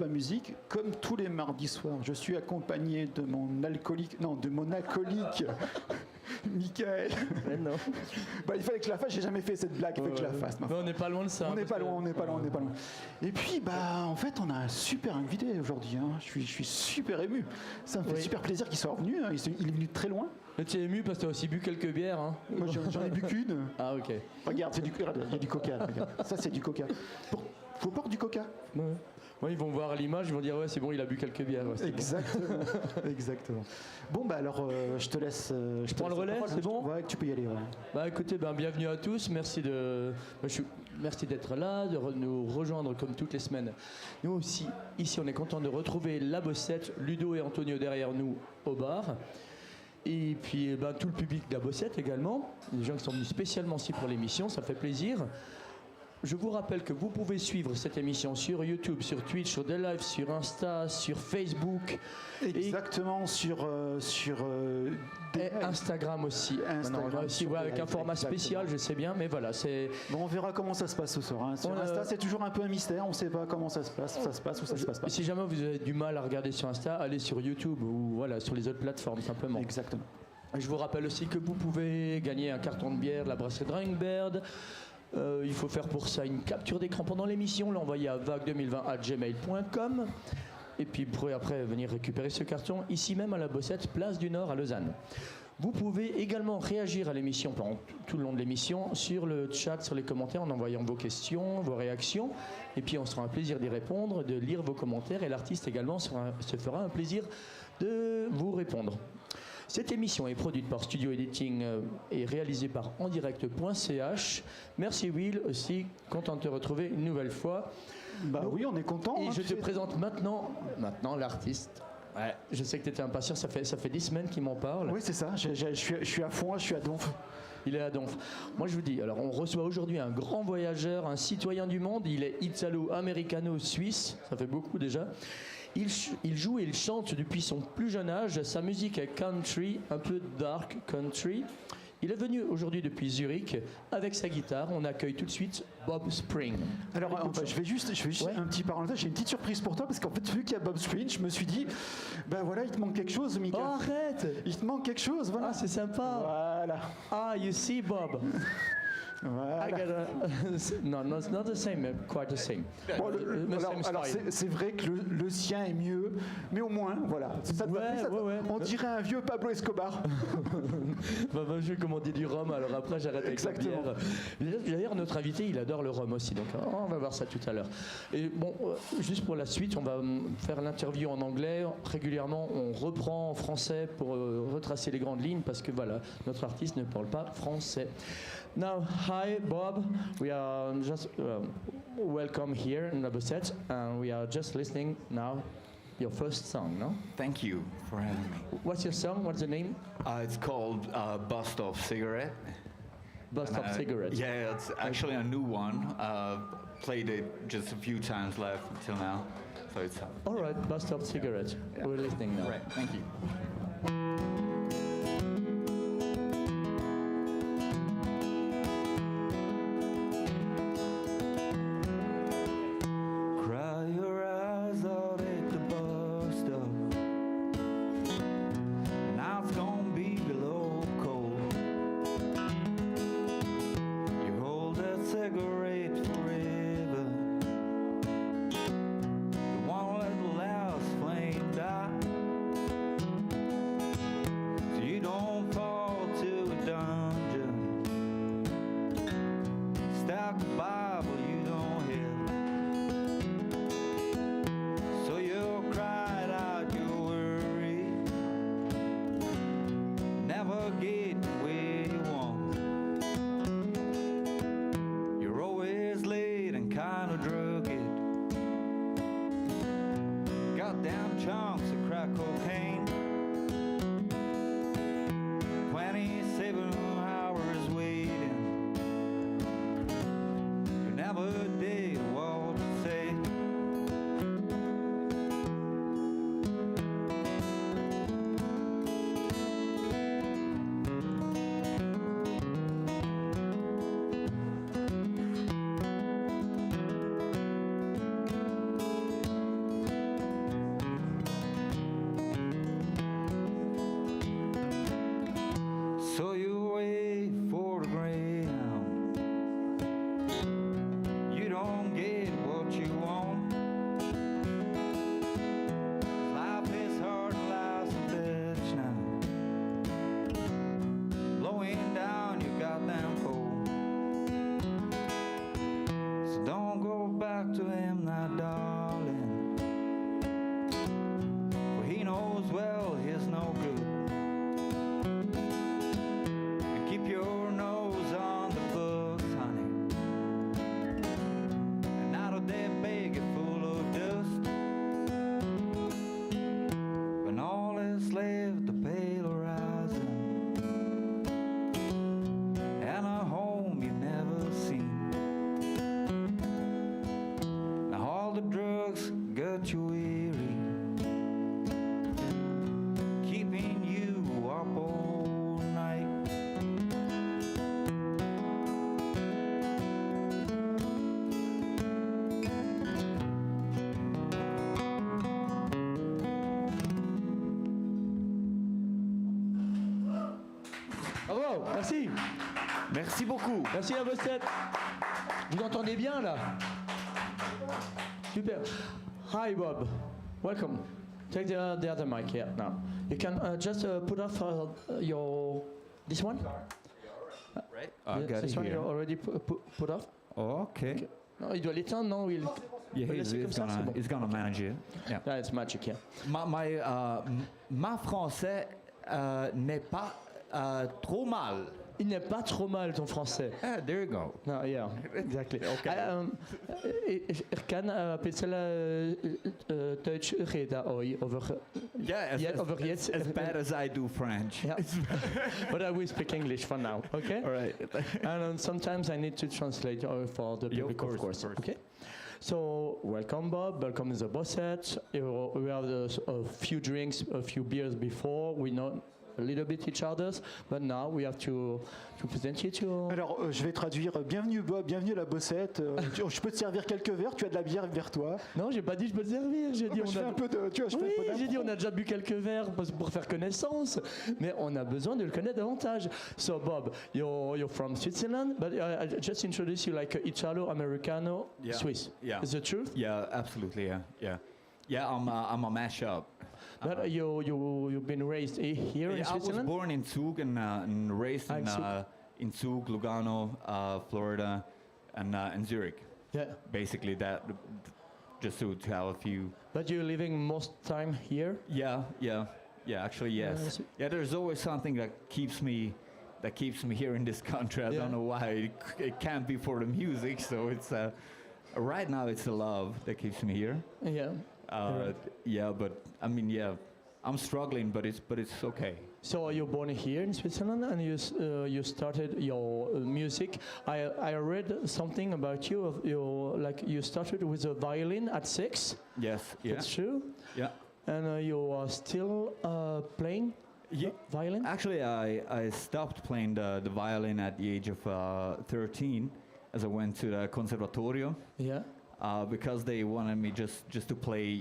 Musique, comme tous les mardis soirs, je suis accompagné de mon acolyte, Michael. Mais non. Bah, il fallait que je la fasse, j'ai jamais fait cette blague, il fallait que je la fasse. Mais on n'est pas loin de ça. On n'est pas loin. Et puis, bah, en fait, on a un super invité aujourd'hui. Hein. Je suis super ému. Ça me fait super plaisir qu'il soit revenu. Hein. Il est venu de très loin. Mais tu es ému parce que tu as aussi bu quelques bières. Hein. Moi, j'en ai bu qu'une. Ah, ok. Regarde, il y a du coca. Regarde. Ça, c'est du coca. Faut boire du coca. Ouais. Ouais, ils vont voir l'image, ils vont dire ouais c'est bon, il a bu quelques bières. Ouais, exactement. Bon. Exactement. Bon bah alors je te laisse. Je prends le relais, c'est bon. Ouais, tu peux y aller. Ouais. Bah écoutez, bienvenue à tous. Merci d'être là, de nous rejoindre comme toutes les semaines. Nous aussi, ici, on est content de retrouver la Bossette, Ludo et Antonio derrière nous au bar. Et puis tout le public de la Bossette également, des gens qui sont venus spécialement ici pour l'émission, ça fait plaisir. Je vous rappelle que vous pouvez suivre cette émission sur YouTube, sur Twitch, sur des lives, sur Insta, sur Facebook. Exactement, sur Instagram aussi. Instagram aussi ouais, avec un format spécial, je sais bien, mais voilà. Bon, on verra comment ça se passe ce soir. Hein. Sur Insta, c'est toujours un peu un mystère, on ne sait pas comment ça se passe, ou ça se passe pas. Si jamais vous avez du mal à regarder sur Insta, allez sur YouTube ou voilà, sur les autres plateformes simplement. Exactement. Je vous rappelle aussi que vous pouvez gagner un carton de bière de la brasserie Dringbird. Il faut faire pour ça une capture d'écran pendant l'émission, l'envoyer à vague2020@gmail.com et puis vous pourrez après venir récupérer ce carton ici même à la Bossette, place du Nord à Lausanne. Vous pouvez également réagir à l'émission pendant tout le long de l'émission sur le chat, sur les commentaires en envoyant vos questions, vos réactions et puis on sera un plaisir d'y répondre, de lire vos commentaires et l'artiste également se fera un plaisir de vous répondre. Cette émission est produite par Studio Editing et réalisée par direct.ch. Merci Will aussi, content de te retrouver une nouvelle fois. Bah oui, on est content. Et je te présente maintenant l'artiste. Ouais, je sais que tu étais impatient, ça fait 10 semaines qu'il m'en parle. Oui, c'est ça, je suis à fond, je suis à donf. Il est à donf. Moi je vous dis, alors on reçoit aujourd'hui un grand voyageur, un citoyen du monde, il est italo-américano-suisse, ça fait beaucoup déjà. Il joue et il chante depuis son plus jeune âge, sa musique est country, un peu dark country. Il est venu aujourd'hui depuis Zurich avec sa guitare. On accueille tout de suite Bob Spring. Alors je vais juste un petit parenthèse. J'ai une petite surprise pour toi parce qu'en fait vu qu'il y a Bob Spring, je me suis dit ben voilà, il te manque quelque chose, Mika. Oh, arrête. Il te manque quelque chose, voilà. Ah, c'est sympa. Voilà. Ah, you see Bob. Voilà. No, it's not the same, quite the same. Bon, alors c'est vrai que le sien est mieux, mais au moins, voilà. On dirait un vieux Pablo Escobar. Je vais commander du rhum, alors après j'arrête avec la bière. D'ailleurs, notre invité, il adore le rhum aussi, donc on va voir ça tout à l'heure. Et bon, juste pour la suite, on va faire l'interview en anglais. Régulièrement, on reprend en français pour retracer les grandes lignes, parce que voilà, notre artiste ne parle pas français. Now, hi Bob, we are just welcome here in la Bossette, and we are just listening now your first song, no? Thank you for having me. What's your song? What's the name? It's called Bust Off Cigarette. Bust Off Cigarette. Yeah, it's actually a new one. Played it just a few times left until now. So it's all right, Bust Off Cigarette. Yeah. We're listening now. Right, thank you. Merci. Merci beaucoup. Merci à Bossette. Vous entendez bien là? Super. Hi Bob. Welcome. Take the other mic here now. You can just put off your this one. Right. I got This it one you here. already put off. Okay. Non, il doit l'éteindre, non? Il... Yeah, laisser comme ça, c'est bon. he's gonna manage it. Yeah. Yeah, it's magic, yeah. Ma français n'est pas trop mal. Il n'est pas trop mal ton français. Ah, there you go. No, yeah, exactly. Okay. Ik kan een beetje Duits reden over. Yeah, over jetzt. as bad as I do French. Yeah. But I will speak English for now, okay? All right. And sometimes I need to translate for the public, of course. Okay? So, welcome Bob, welcome to the Bossette. We have a few drinks, a few beers before. We know a little bit each other's, but now we have to present you to... Alors, je vais traduire. Bienvenue Bob, bienvenue à la Bossette. Je peux te servir quelques verres, tu as de la bière vers toi. Non, j'ai pas dit je peux te servir, j'ai dit Je fais un peu de... Tu vois, je fais un peu Oui, d'impro. j'ai dit on a déjà bu quelques verres pour faire connaissance, mais on a besoin de le connaître davantage. So Bob, you're from Switzerland, but I just introduce you like Italo, Americano, Yeah. Swiss. Yeah. Is it truth? Yeah, absolutely. Yeah. I'm a mashup. But you've been raised here in I was Switzerland? born in Zug and raised in Zug, Lugano, Florida, and Zurich. Yeah. Basically, that just to have a few. But you're living most time here? Yeah. Actually, yes. Yeah, there's always something that keeps me here in this country. I don't know why. It can't be for the music. So it's right now it's the love that keeps me here. Yeah. Right. Yeah, but I mean, I'm struggling, but it's okay. So you're born here in Switzerland, and you started your music. I read something about you. You started with a violin at 6. Yes. Yeah. That's true. Yeah. And you are still playing violin? Actually, I stopped playing the violin at the age of 13, as I went to the conservatorio. Yeah. Because they wanted me just to play,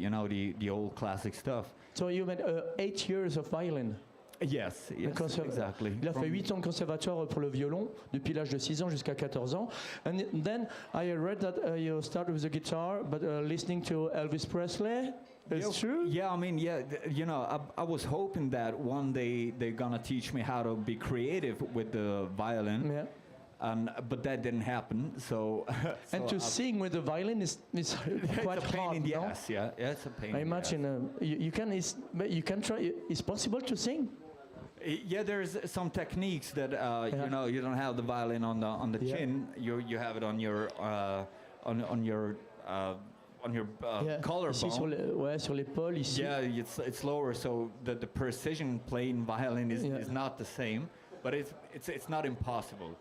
the old classic stuff. So you went 8 years of violin. Yes, exactly. Il a fait 8 ans de conservatoire pour le violon, depuis l'âge de 6 ans jusqu'à 14 ans. And then I read that you started with the guitar, but listening to Elvis Presley. It's true? Yeah, I mean, I was hoping that one day they're gonna teach me how to be creative with the violin. Yeah. But that didn't happen. So and to sing with the violin is quite it's a pain hard. in the No? ass. Yeah, it's a pain. I in the ass. imagine you can try. It's possible to sing. Yeah, there's some techniques that you don't have the violin on the chin. You have it on your Ici collarbone. sur l'épaule ici. Yeah, it's lower, so the precision playing violin is not the same, but it's not impossible.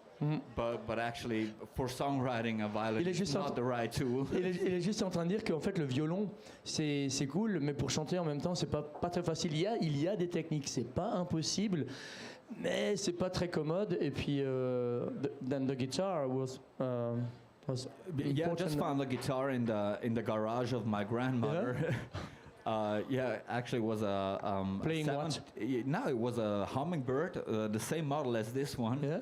But actually, for songwriting, a violin is not the right tool. Il est juste en train de dire qu'en fait le violon c'est cool, mais pour chanter en même temps c'est pas très facile. Il y a des techniques, c'est pas impossible, mais c'est pas très commode. Et puis then the guitar was Yeah, I just found the guitar in the garage of my grandmother. Actually, it was a playing what? No, it was a hummingbird, the same model as this one. Yeah.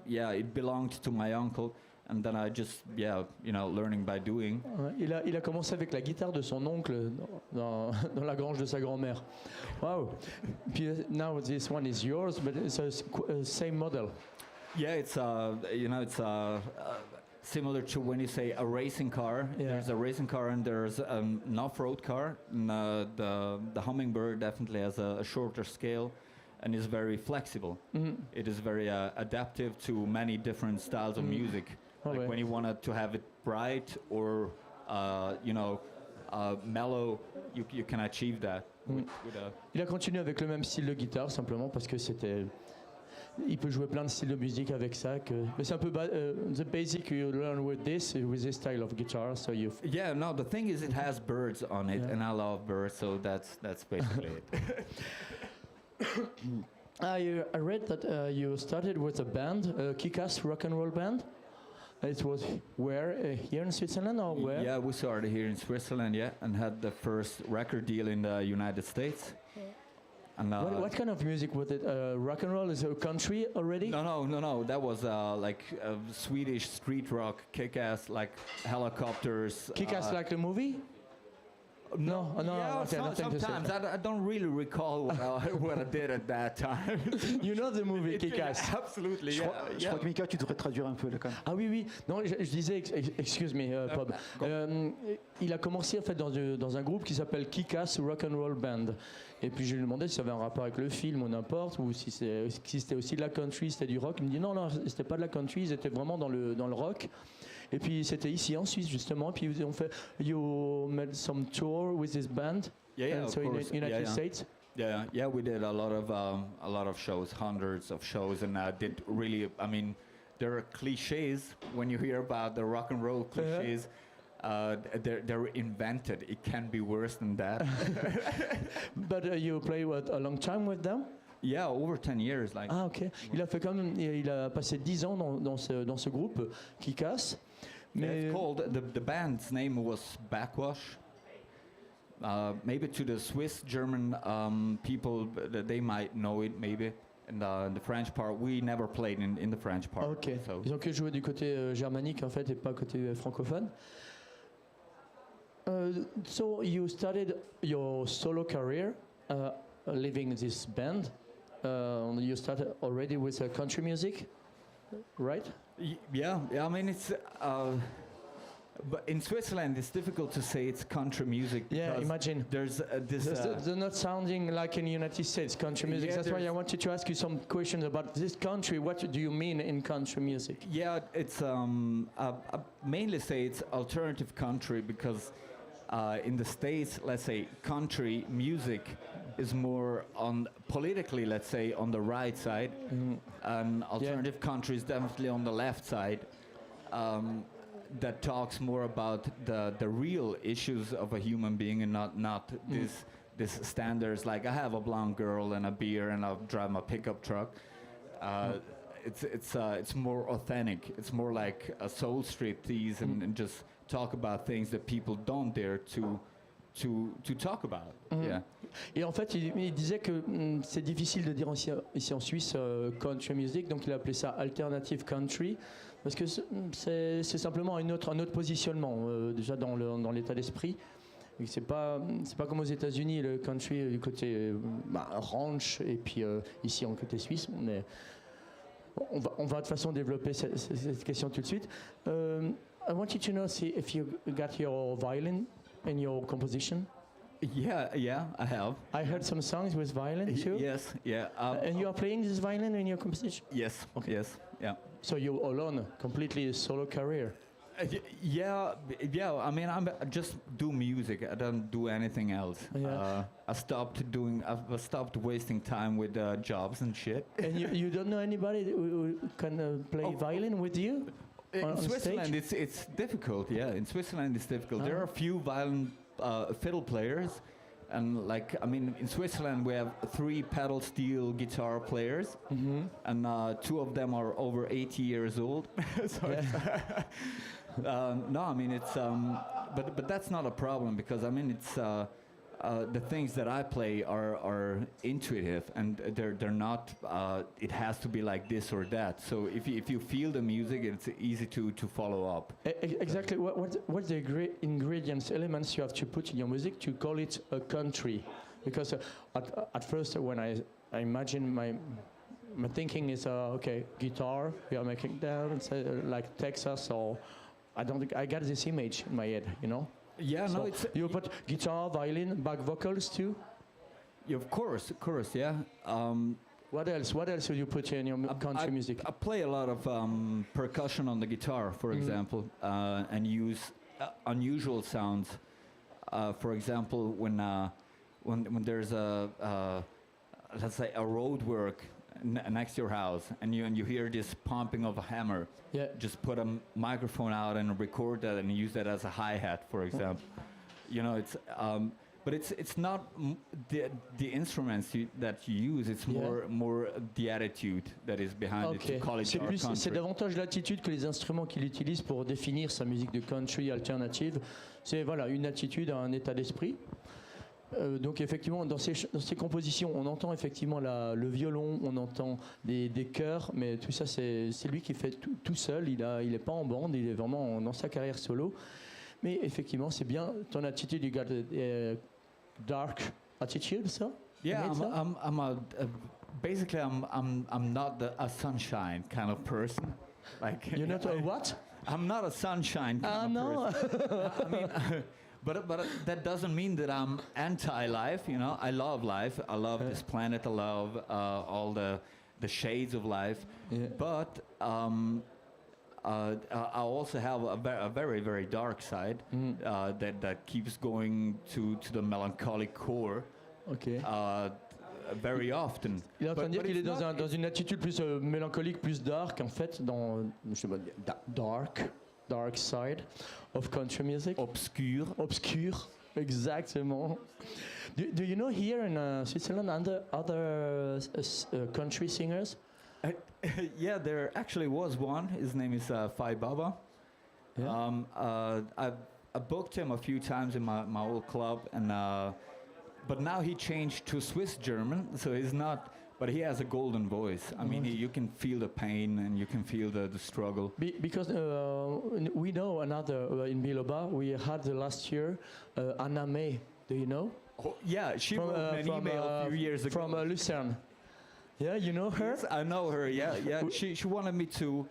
It belonged to my uncle, and then I just learning by doing. Il a commencé avec la guitare de son oncle dans la grange de sa grand-mère. Wow. Puis now this one is yours, but it's a same model. Yeah, it's similar to when you say a racing car. Yeah. There's a racing car and there's an off-road car. And the hummingbird definitely has a shorter scale and is very flexible. Mm-hmm. It is very adaptive to many different styles of music. Like when you want to have it bright or mellow, you can achieve that. Il a continué avec le même style de guitare simplement parce que il peut jouer plein de styles de musique avec ça. Mais c'est un peu the basic you learn with this style of guitar. So yeah, no, the thing is it has birds on it, and I love birds, so that's basically it. I read that you started with a band, a kick-ass rock and roll band. It was here in Switzerland or where? Yeah, we started here in Switzerland, and had the first record deal in the United States. And, what kind of music was it? Rock and roll? Is it country already? No. That was like Swedish street rock, kick-ass, like helicopters. Kick-Ass like the movie? No, Yeah, okay, nothing to say. sometimes I don't really recall what I did at that time. You know the movie Kick-Ass? Absolutely, Je crois que Mika, tu devrais traduire un peu là quand même. Ah oui. Non, je disais, excuse me, Bob. Il a commencé en fait dans un groupe qui s'appelle Kick-Ass Rock and Roll Band. Et puis je lui demandais si ça avait un rapport avec le film ou n'importe, ou si c'était aussi de la country, c'était du rock. Il me dit non, c'était pas de la country, ils étaient vraiment dans le rock. Et puis c'était ici en Suisse justement. Puis ils ont fait, you made some tour with this band. Yeah, so in the United States. Yeah, we did a lot of shows, hundreds of shows, and did really. I mean, there are cliches when you hear about the rock and roll cliches. They're invented. It can be worse than that. But you play a long time with them? Yeah, over 10 years. Like. Ah ok. Il a passé 10 ans dans ce groupe qui casse. Mais it's called the band's name was Backwash. Maybe to the Swiss German people, they might know it maybe. And the French part, we never played in the French part. Ok. So. Ils ont que joué du côté germanique en fait et pas côté francophone. So you started your solo career, leaving this band. You started already with country music, right? Yeah. I mean, it's. But in Switzerland, it's difficult to say it's country music. Yeah, imagine. There's this. They're not sounding like in the United States country music. That's why I wanted to ask you some questions about this country. What do you mean in country music? Yeah, it's I mainly say it's alternative country because in the States, let's say country music is more on politically, let's say, on the right side, and alternative country is definitely on the left side. That talks more about the real issues of a human being and not this standards like I have a blonde girl and a beer and I'll drive my pickup truck. It's more authentic. It's more like a soul striptease and just talk about things that people don't dare to talk about. Yeah. Et en fait, il disait que c'est difficile de dire ici en Suisse country music, donc il a appelé ça alternative country, parce que c'est simplement un autre positionnement déjà dans l'état d'esprit. C'est pas comme aux États-Unis le country du côté ranch et puis ici en côté suisse. Mais on va de toute façon développer cette question tout de suite. I want you to know if you got your violin in your composition. Yeah, I have. I heard some songs with violin too. Yes, yeah. And you are playing this violin in your composition? Yes. Okay. Yes. Yeah. So you alone, completely solo career. Yeah. I mean, I just do music. I don't do anything else. Yeah. I stopped wasting time with jobs and shit. And you don't know anybody who can play violin with you? In Switzerland, it's difficult. Yeah, in Switzerland, it's difficult. There are a few violin fiddle players, and in Switzerland we have 3 pedal steel guitar players, and 2 of them are over 80 years old. No, I mean it's but that's not a problem because I mean it's the things that I play are intuitive and they're not. It has to be like this or that. So if you feel the music, it's easy to follow up. Exactly. What's the ingredients, elements you have to put in your music to call it a country? Because at first when I imagine my thinking is okay, guitar, we are making down like Texas or I got this image in my head, you know. Yeah, so no, it's you put guitar, violin, back vocals too. Yeah, of course, yeah. What else do you put in your country music? I play a lot of percussion on the guitar, for example, and use unusual sounds. For example, when there's let's say a road work next to your house, and you hear this pumping of a hammer. Yeah. Just put a microphone out and record that, and use that as a hi-hat, for example. You know, it's but it's not the instruments that you use. It's more the attitude that is behind it. To call it country. C'est davantage l'attitude que les instruments qu'il utilise pour définir sa musique de country alternative. C'est une attitude, un état d'esprit. Donc effectivement, dans ces compositions, on entend effectivement le violon, on entend des chœurs, mais tout ça, c'est lui qui fait tout seul. Il est pas en bande, il est vraiment dans sa carrière solo. Mais effectivement, c'est bien ton attitude. You got a dark attitude, so? Yeah, basically I'm not a sunshine kind of person. Like You're not a what? I'm not a sunshine kind of person. I mean, but that doesn't mean that I'm anti-life. You know, I love life. I love this planet. I love all the shades of life. Yeah. But I also have a very, very dark side that keeps going to the melancholic core. Okay. Very often. Il est en train de dire qu'il est dans une attitude plus mélancolique, plus dark, en fait, dans je sais pas, dark side of country music. Obscure, exactement. Do you know here in Switzerland other country singers? Yeah, there actually was one. His name is Fai Baba. Yeah. I booked him a few times in my old club, and but now he changed to Swiss German, so he's not. But he has a golden voice. I mean, you can feel the pain and you can feel the struggle. Because we know another in Biloba. We had last year Animé. Do you know? Oh, yeah, she wrote an email a few years ago. From Lausanne. Yeah, you know her? Yes, I know her. Yeah. She wanted me to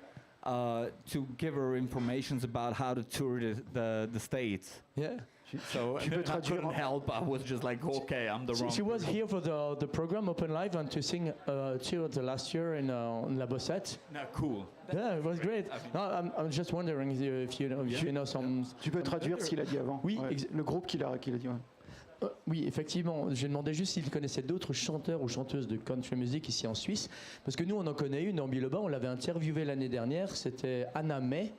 give her information about how to tour the States. Yeah. So I couldn't help. I was just like, okay, I'm the wrong. She was here for the program Open Live and to sing the last year in La Bossette. No, cool. Yeah, it was great. No, I'm just wondering if you know some. Tu peux traduire ce qu'il a dit avant? Oui, le groupe qu'il a dit. Ouais. Oui, effectivement. Je demandais juste s'il connaissait d'autres chanteurs ou chanteuses de country music ici en Suisse, parce que nous on en connaît une en Biloba. On l'avait interviewée l'année dernière. C'était Animé.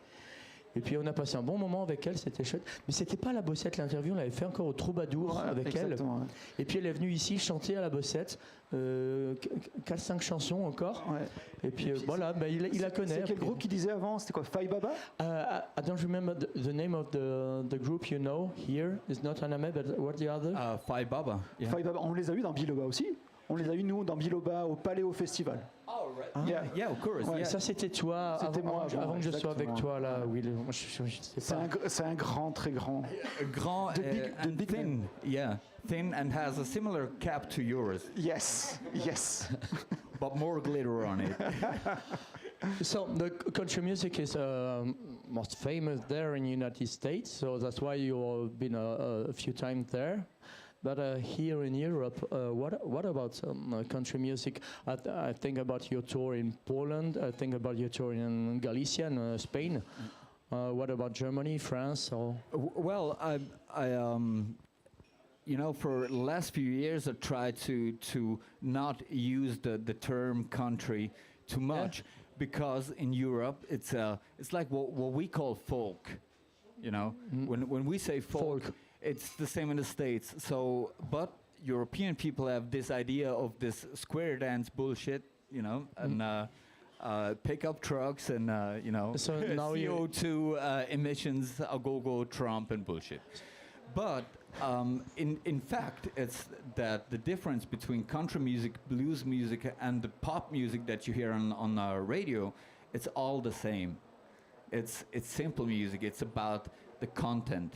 Et puis on a passé un bon moment avec elle, c'était chouette. Mais c'était pas la Bossette l'interview, on l'avait fait encore au Troubadour avec elle. Ouais. Et puis elle est venue ici chanter à la Bossette, 4-5 chansons encore. Ouais. Et puis voilà, bah, il la connaît. C'est quel groupe qui disait avant? C'était quoi, Fai Baba? I don't remember the name of the group you know here. It's not Aname, but what the other? Fai Baba. Yeah. Fai Baba. On les a eus dans Biloba aussi. On les a eus, nous, dans Biloba, au Paléo Festival. Oh, right. Yeah, of course. Ouais, yeah. Ça, c'était toi, avant que je sois avec toi, là. Oui, c'est un grand, très grand. Grand and thin. Yeah, thin and has a similar cap to yours. Yes. But more glitter on it. So, the country music is most famous there in the United States, so that's why you've been a few times there. But here in Europe, what about country music? I think about your tour in Poland. I think about your tour in Galicia and Spain. What about Germany, France? Or? Well, I you know, for the last few years, I tried to not use the term country too much, because in Europe it's like what we call folk. You know, when we say folk. It's the same in the States. So, but European people have this idea of this square dance bullshit, you know, and pickup trucks and you know, so now CO2 emissions, a go Trump and bullshit. But in fact, it's that the difference between country music, blues music, and the pop music that you hear on our radio, it's all the same. It's simple music. It's about the content.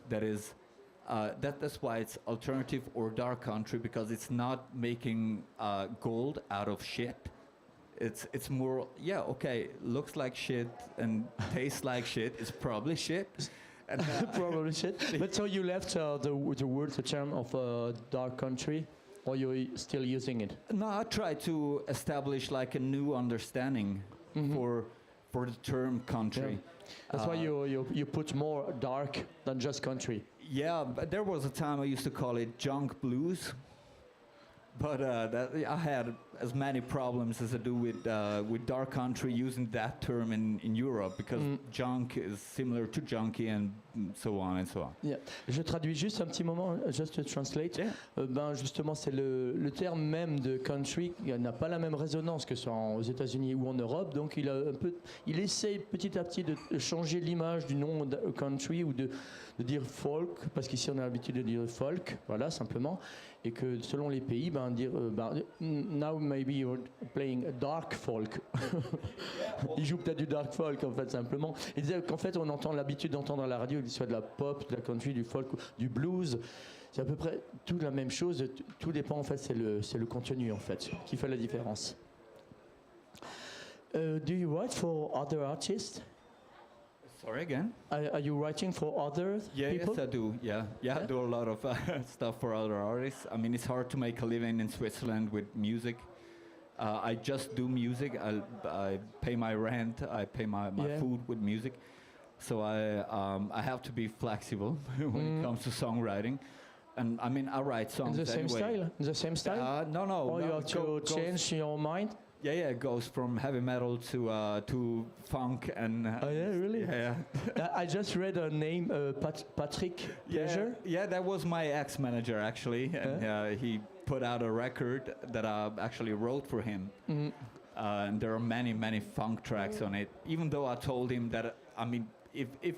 That is, that's why it's alternative or dark country, because it's not making gold out of shit. It's more, looks like shit and tastes like shit. It's probably shit. And, probably shit. But so you left the term of dark country, or you're still using it? No, I try to establish like a new understanding for the term country. Yeah. That's why you put more dark than just country. Yeah, but there was a time I used to call it junk blues. But I had as many problems as I do with dark country using that term in Europe, because junk is similar to junkie and so on and so on. Yeah. Je traduis juste un petit moment, just to translate. Yeah. Justement, c'est le terme même de country qui n'a pas la même résonance que ce soit aux États-Unis ou en Europe. Donc, il essaye petit à petit de changer l'image du nom de country ou de dire folk, parce qu'ici on a l'habitude de dire folk, voilà, simplement. Et que selon les pays, dire now maybe you're playing a dark folk. Il joue peut-être du dark folk en fait simplement. Il disait qu'en fait on entend l'habitude d'entendre à la radio qu'il soit de la pop, de la country, du folk, du blues. C'est à peu près toute la même chose. Tout dépend en fait, c'est le contenu en fait qui fait la différence. Do you write for other artists? Sorry again? Are you writing for other people? Yes, I do. Yeah, I do a lot of stuff for other artists. I mean, it's hard to make a living in Switzerland with music. I just do music. I pay my rent. I pay my food with music. So I have to be flexible when it comes to songwriting. And I mean, I write songs anyway. The same style? No. Or you have to change your mind? Yeah, it goes from heavy metal to funk and. Oh yeah, really? Yeah. I just read a name, Patrick Pleasure. Yeah, that was my ex-manager actually, and he put out a record that I actually wrote for him. Mm-hmm. And there are many funk tracks on it. Even though I told him that, I mean, if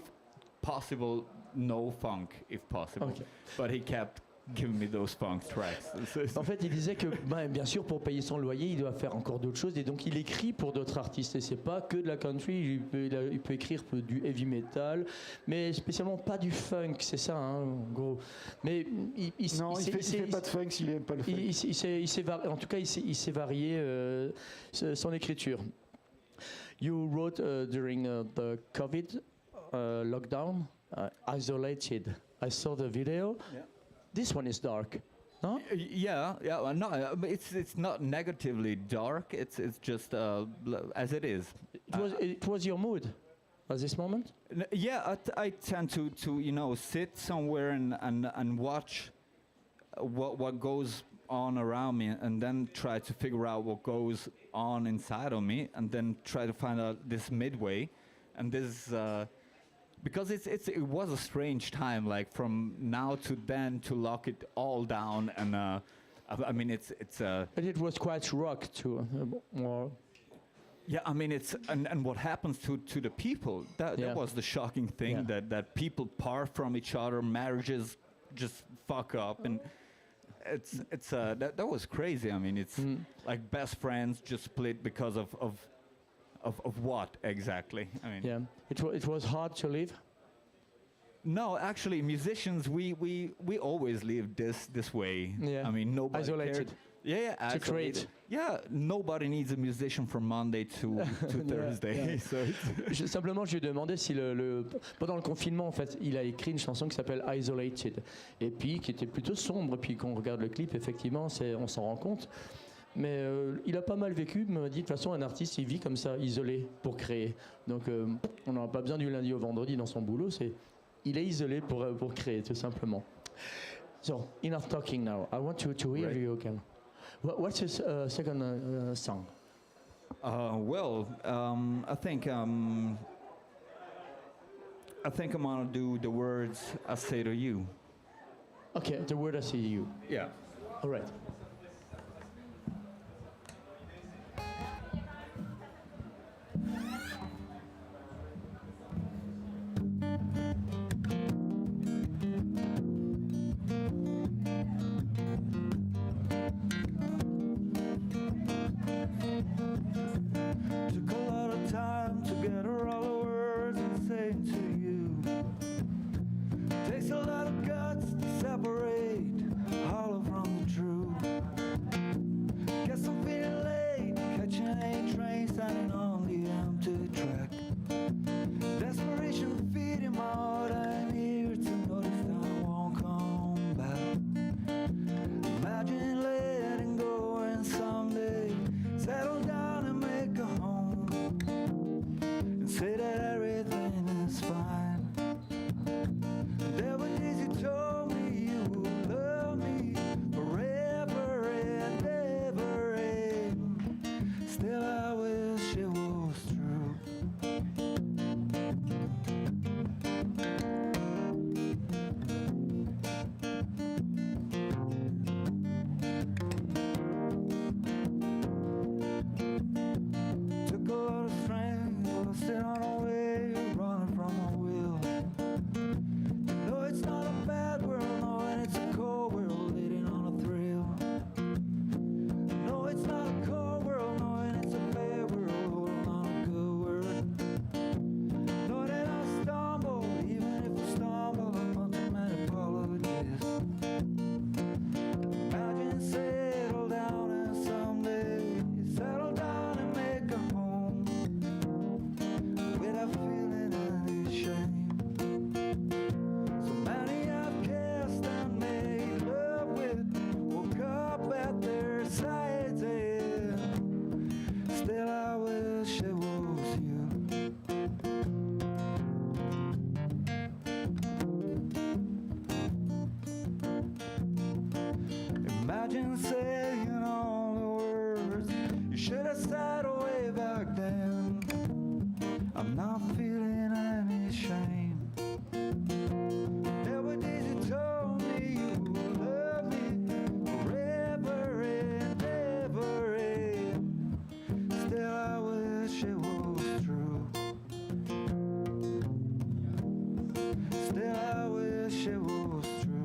possible, no funk, if possible. Okay. But he kept give me those funk tracks. En fait, il disait que, bien sûr, pour payer son loyer, il doit faire encore d'autres choses, et donc il écrit pour d'autres artistes. Et c'est pas que de la country. Il peut écrire du heavy metal, mais spécialement pas du funk. C'est ça, hein, en gros. Mais il fait pas de funk s'il aime pas le funk. En tout cas, il s'est varié son écriture. You wrote during the COVID lockdown, isolated. I saw the video. Yeah. This one is dark, no? Yeah. No, it's not negatively dark. It's just as it is. It was your mood at this moment. Yeah, I tend to sit somewhere and watch what goes on around me, and then try to figure out what goes on inside of me, and then try to find out this midway, and this. Because it was a strange time, like from now to then, to lock it all down, and I mean it's. But it was quite rock too, more. Yeah, I mean it's and what happens to the people? That was the shocking thing, that people part from each other, marriages just fuck up, and it's that was crazy. I mean it's like best friends just split because of what exactly? I mean, it was hard to live. No, actually, musicians we always live this way. Yeah. I mean, nobody isolated. Cared. Yeah, to create. Yeah, nobody needs a musician from Monday to Thursday. So simplement, je lui ai demandé si pendant le confinement, en fait, il a écrit une chanson qui s'appelle Isolated, et puis qui était plutôt sombre. Et puis quand on regarde le clip, effectivement, on s'en rend compte. Mais il a pas mal vécu, il m'a dit de toute façon un artiste il vit comme ça, isolé pour créer. Donc on n'aura pas besoin du lundi au vendredi dans son boulot, il est isolé pour créer tout simplement. So, enough talking now. I want to hear you again. What's your second song? I think I'm gonna do the words I say to you. Okay, the word I say to you. Yeah. All right. Takes a lot of guts to separate hollow from the truth. imagine saying all the words you should have said way back then. I'm not feeling any shame. Every day you told me you would love me forever and ever. And still I wish it was true. Still I wish it was true.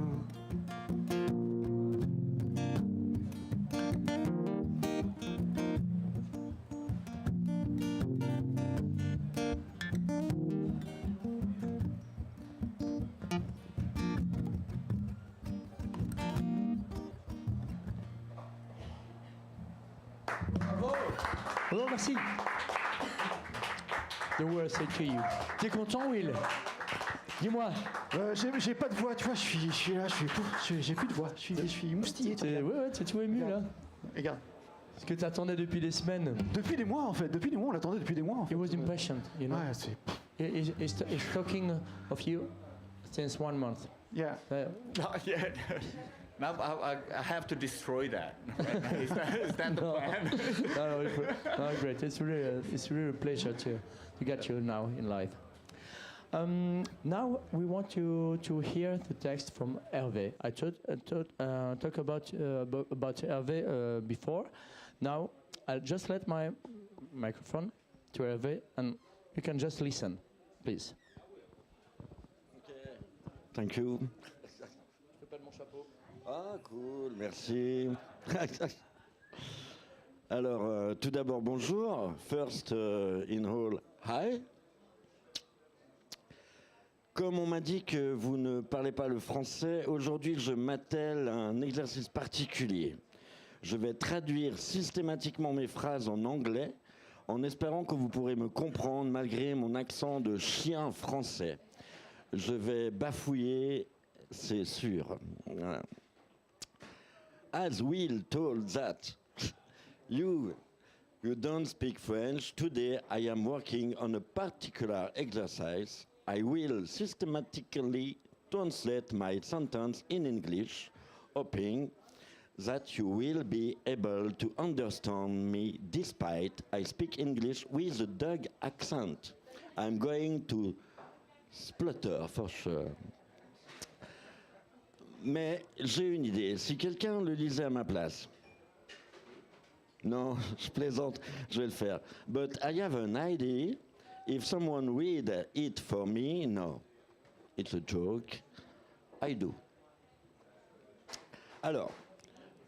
Oh, merci. The word said to you. T'es content, Will? Dis-moi. J'ai pas de voix, tu vois, je suis là, j'ai plus de voix, je suis moustillé. Ouais, t'es tout ému là. Regarde. Ce que t'attendais depuis des semaines. Depuis des mois en fait, on l'attendait depuis des mois en fait. He was impatient, you know. Ouais, c'est... He's talking of you since 1 month. Yeah. Yeah. Now I have to destroy that. Is that the plan? No, great. It's really a pleasure to get you now in live. Now we want to hear the text from Hervé. I talk about Hervé before. Now I'll just let my microphone to Hervé, and you can just listen, please. Okay. Thank you. Je peux pas de mon chapeau. Ah, cool, merci. Alors, tout d'abord, bonjour. First, in all, hi. Comme on m'a dit que vous ne parlez pas le français, aujourd'hui, je m'attelle à un exercice particulier. Je vais traduire systématiquement mes phrases en anglais, en espérant que vous pourrez me comprendre malgré mon accent de chien français. Je vais bafouiller, c'est sûr. Voilà. As Will told that you don't speak French, today I am working on a particular exercise. I will systematically translate my sentence in English, hoping that you will be able to understand me despite I speak English with a Dutch accent. I'm going to splutter for sure. Mais j'ai une idée. Si quelqu'un le lisait à ma place. Non, je plaisante, je vais le faire. But I have an idea. If someone read it for me, no. It's a joke. I do. Alors,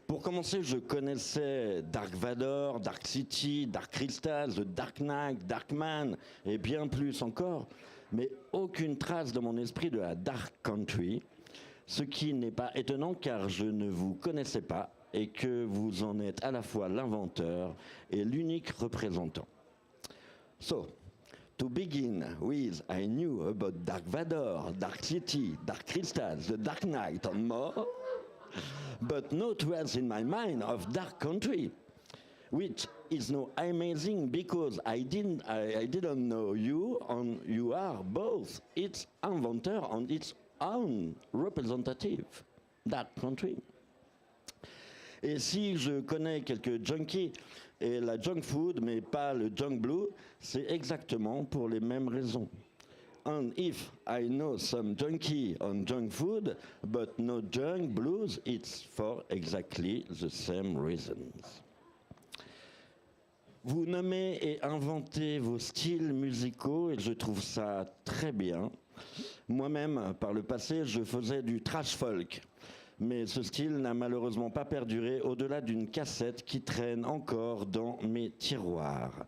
pour commencer, je connaissais Dark Vador, Dark City, Dark Crystal, The Dark Knight, Darkman et bien plus encore, mais aucune trace dans mon esprit de la Dark Country. Ce qui n'est pas étonnant car je ne vous connaissais pas et que vous en êtes à la fois l'inventeur et l'unique représentant. So, to begin with, I knew about Dark Vador, Dark City, Dark Crystal, The Dark Knight and more, but no trace in my mind of Dark Country, which is no amazing because I didn't know you and you are both its inventor and its own representative, Dark Country. Et si je connais quelques junkies et la junk food, mais pas le junk blue, c'est exactement pour les mêmes raisons. And if I know some junkie on junk food, but no junk blues, it's for exactly the same reasons. Vous nommez et inventez vos styles musicaux et je trouve ça très bien. Moi-même, par le passé, je faisais du trash folk. Mais ce style n'a malheureusement pas perduré au-delà d'une cassette qui traîne encore dans mes tiroirs.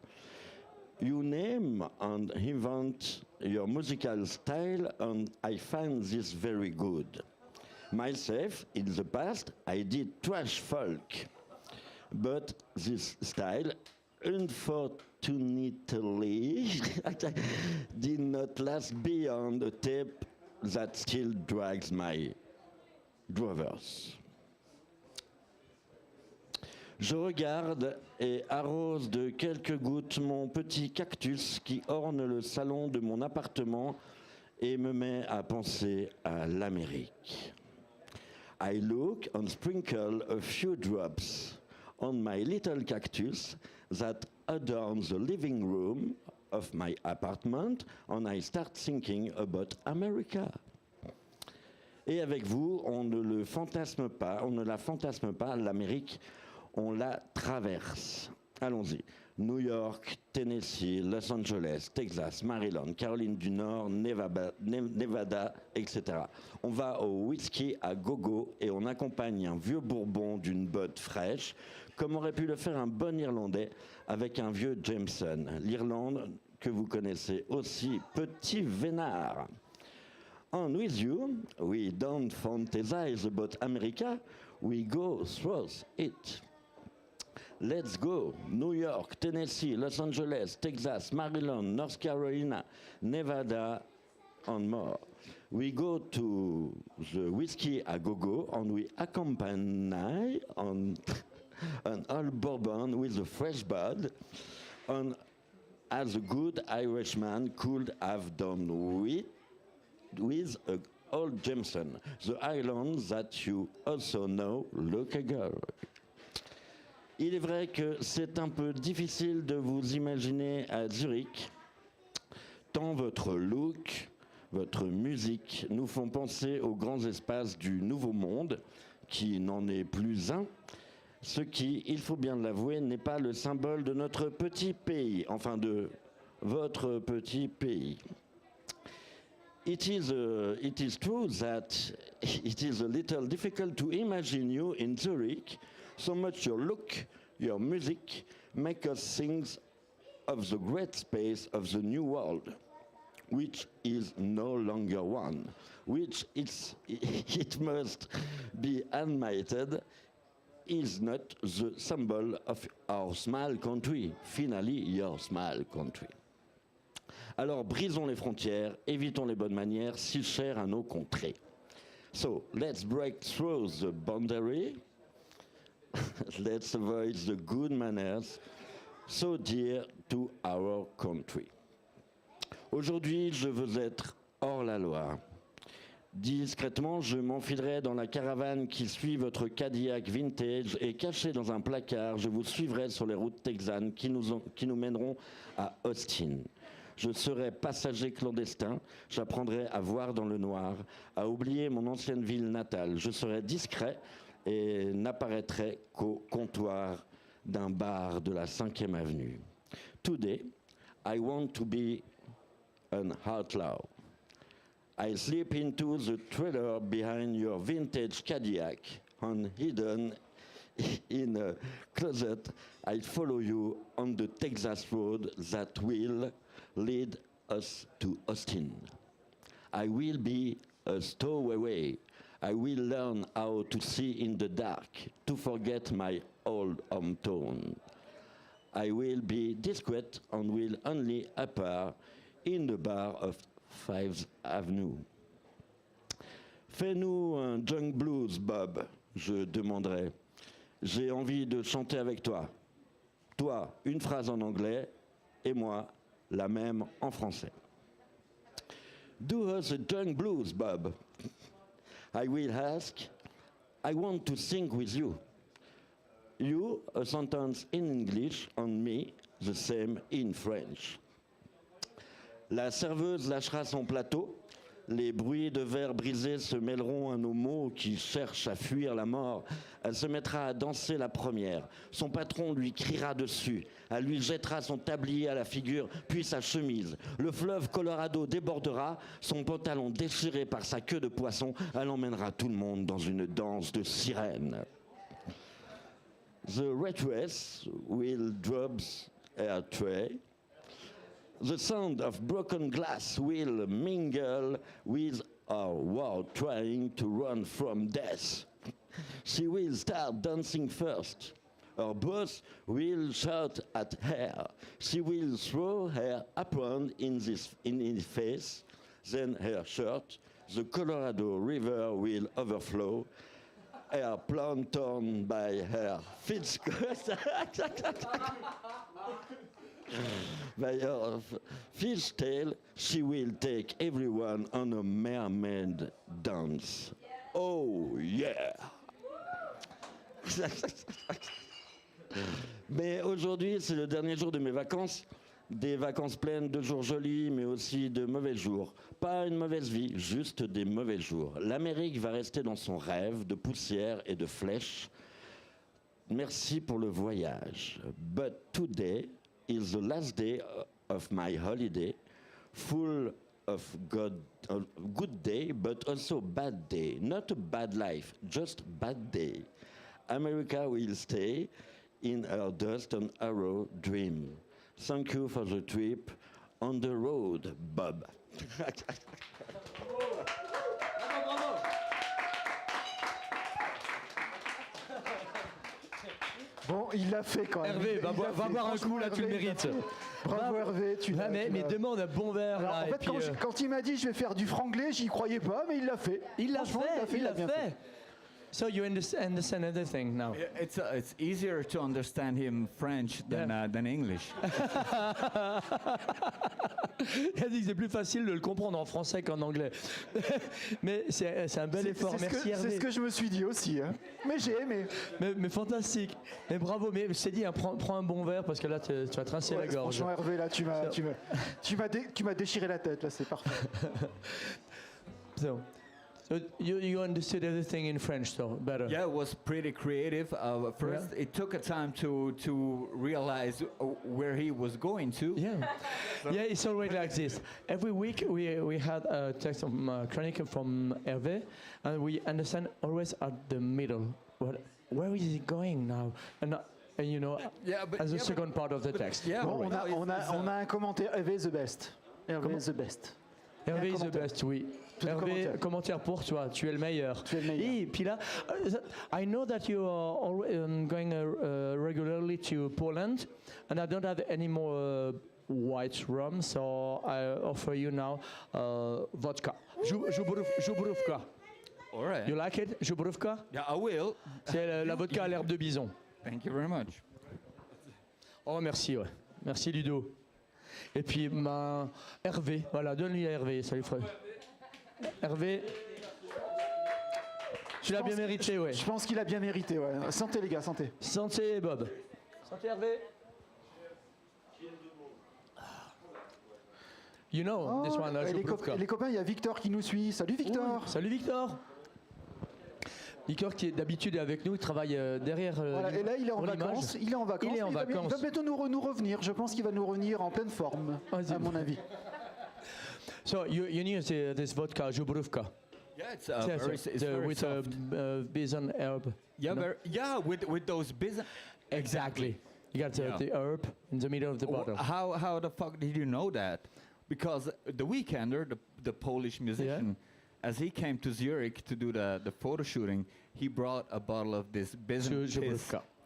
You name and invent your musical style and I find this very good. Myself, in the past, I did trash folk. But this style, unfortunately, did not last beyond a tape that still drags my drovers. Je regarde et arrose de quelques gouttes mon petit cactus qui orne le salon de mon appartement et me met à penser à l'Amérique. I look and sprinkle a few drops on my little cactus that adorns the living room of my apartment, and I start thinking about America. Et avec vous, on ne la fantasme pas, l'Amérique, on la traverse. Allons-y. New York, Tennessee, Los Angeles, Texas, Maryland, Caroline du Nord, Nevada, etc. On va au whisky à gogo et on accompagne un vieux bourbon d'une botte fraîche, comme aurait pu le faire un bon Irlandais avec un vieux Jameson. L'Irlande que vous connaissez aussi, petit vénard. And with you, we don't fantasize about America, we go through it. Let's go. New York, Tennessee, Los Angeles, Texas, Maryland, North Carolina, Nevada, and more. We go to the whiskey a go-go and we accompany on an old bourbon with a fresh bud, and as a good Irishman could have done with a old Jameson, the island that you also know, look a girl. Il est vrai que c'est un peu difficile de vous imaginer à Zurich, tant votre look, votre musique nous font penser aux grands espaces du Nouveau Monde, qui n'en est plus un, ce qui, il faut bien l'avouer, n'est pas le symbole de notre petit pays, enfin de votre petit pays. It is true that it is a little difficult to imagine you in Zurich. So much your look, your music, make us think of the great space of the new world, which is no longer one, which it must be admitted is not the symbol of our small country, finally your small country. Alors brisons les frontières, évitons les bonnes manières si chères à nos contrées. So let's break through the boundary. Let's avoid the good manners so dear to our country. Aujourd'hui, je veux être hors la loi. Discrètement, je m'enfilerai dans la caravane qui suit votre Cadillac vintage et caché dans un placard, je vous suivrai sur les routes texanes qui nous mèneront à Austin. Je serai passager clandestin, j'apprendrai à voir dans le noir, à oublier mon ancienne ville natale. Je serai discret et n'apparaîtrai qu'au comptoir d'un bar de la 5e avenue. Today, I want to be an outlaw. I slip into the trailer behind your vintage Cadillac, and hidden in a closet, I follow you on the Texas road that will lead us to Austin. I will be a stowaway. I will learn how to see in the dark, to forget my old hometown. I will be discreet and will only appear in the bar of 5th Avenue. Fais-nous un junk blues, Bob, je demanderai. J'ai envie de chanter avec toi. Toi, une phrase en anglais, et moi, la même en français. Do us a junk blues, Bob. I will ask, I want to sing with you. You, a sentence in English, and me, the same in French. La serveuse lâchera son plateau. Les bruits de verre brisés se mêleront à nos mots qui cherchent à fuir la mort. Elle se mettra à danser la première. Son patron lui criera dessus. Elle lui jettera son tablier à la figure, puis sa chemise. Le fleuve Colorado débordera. Son pantalon déchiré par sa queue de poisson. Elle emmènera tout le monde dans une danse de sirène. The waitress will drop her tray. The sound of broken glass will mingle with our world trying to run from death. She will start dancing first. Her boss will shout at her. She will throw her apron in his face, then her shirt. The Colorado River will overflow. Her plant torn by her fish. By her fishtail, she will take everyone on a mermaid dance. Oh yeah. Mais aujourd'hui, c'est le dernier jour de mes vacances. Des vacances pleines de jours jolis, mais aussi de mauvais jours. Pas une mauvaise vie, juste des mauvais jours. L'Amérique va rester dans son rêve de poussière et de flèches. Merci pour le voyage. But today is the last day of my holiday, full of good day, but also bad day. Not a bad life, just bad day. America will stay in her dust and arrow dream. Thank you for the trip on the road, Bob. Bon, il l'a fait quand même. Hervé, va boire un coup, là, tu le Hervé, il l'a mérites. fait. Bravo Hervé, tu l'as. Mais demande un bon verre. Alors, là, en et fait, puis, quand il m'a dit je vais faire du franglais, j'y croyais pas, mais il l'a fait. il l'a Franchement, fait, il il a l'a bien fait. So you understand everything now. It's easier to understand him French than English. Il a dit que c'est plus facile de le comprendre en français qu'en anglais. Mais c'est un bel effort. Merci Hervé. C'est ce que je me suis dit aussi. Hein. Mais j'ai aimé. Mais fantastique. Mais bravo. Mais je t'ai dit, hein, prends un bon verre parce que là, tu vas te rincer la gorge. Franchement, Hervé, là, tu m'as déchiré la tête. Là, c'est parfait. So you understood everything in French, so better. Yeah, it was pretty creative. First, it took a time to realize where he was going to. Yeah, yeah, it's always like this. Every week we had a text from chronicle from Hervé, and we understand always at the middle. Where is he going now? And you know, as the second part of the text. Yeah, Bon, on a un commentaire. Hervé is the best. Hervé is the best. Hervé is the best, oui. Hervé, commentaire pour toi, tu es le meilleur. Tu es le meilleur. Et puis là, I know that you are always, going regularly to Poland, and I don't have any more white rum, so I offer you now vodka. Żubrówka. All right. You like it? Żubrówka? Yeah, I will. C'est la vodka à l'herbe de bison. Thank you very much. Oh, merci, ouais. Merci Ludo. Et puis, Hervé, voilà, donne-lui à Hervé, ça lui ferait. Hervé, tu l'as bien mérité, ouais. Je pense qu'il a bien mérité, ouais. Santé les gars, santé. Santé Bob. Santé Hervé. You know this one, les copains, il y a Victor qui nous suit. Salut Victor. Oui. Salut Victor. Victor qui est d'habitude avec nous, il travaille derrière. Voilà, et là il est en vacances. Il est en vacances. Il va bientôt nous revenir. Je pense qu'il va nous revenir en pleine forme, à mon avis. So you knew this vodka, Żubrówka. Yeah, it's very with soft. bison herb. Yeah, no? with those bison. Exactly. You got the herb in the middle of the bottle. How the fuck did you know that? Because the Weekender, the Polish musician, as he came to Zurich to do the photo shooting, he brought a bottle of this bison